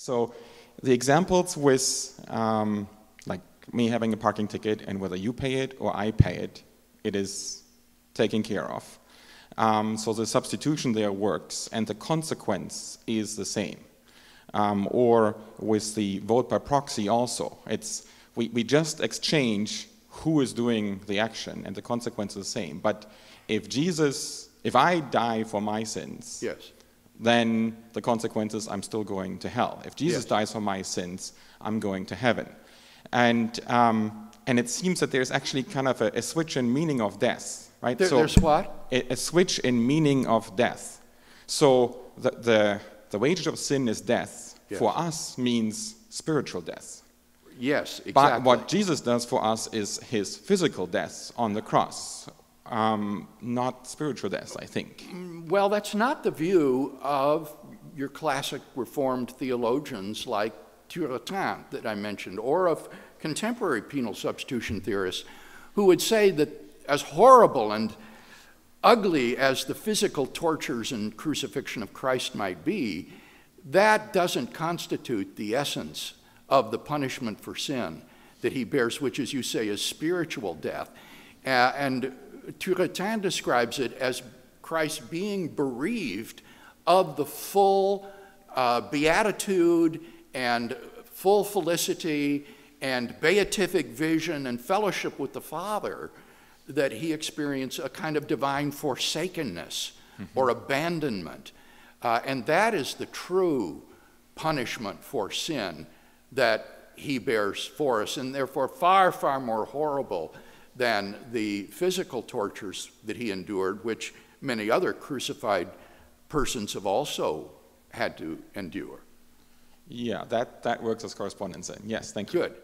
So the examples with like me having a parking ticket and whether you pay it or I pay it, it is taken care of. So the substitution there works and the consequence is the same. Or with the vote by proxy also, we just exchange who is doing the action and the consequence is the same. But if I die for my sins, Yes. then the consequence is I'm still going to hell. If Jesus Yes. dies for my sins, I'm going to heaven. And it seems that there's actually kind of a switch in meaning of death, right? There's what? A switch in meaning of death. So the wages of sin is death. Yes. For us means spiritual death. Yes, exactly. But what Jesus does for us is his physical death on the cross, not spiritual death, I think. Well, that's not the view of your classic Reformed theologians like Turretin that I mentioned, or of contemporary penal substitution theorists who would say that as horrible and ugly as the physical tortures and crucifixion of Christ might be, that doesn't constitute the essence of the punishment for sin that he bears, which, as you say, is spiritual death. And Turretin describes it as Christ being bereaved of the full beatitude and full felicity and beatific vision and fellowship with the Father that he experienced, a kind of divine forsakenness or abandonment. And that is the true punishment for sin that he bears for us, and therefore far, far more horrible than the physical tortures that he endured, which many other crucified persons have also had to endure. Yeah, that works as correspondence then. Yes, thank you. Good.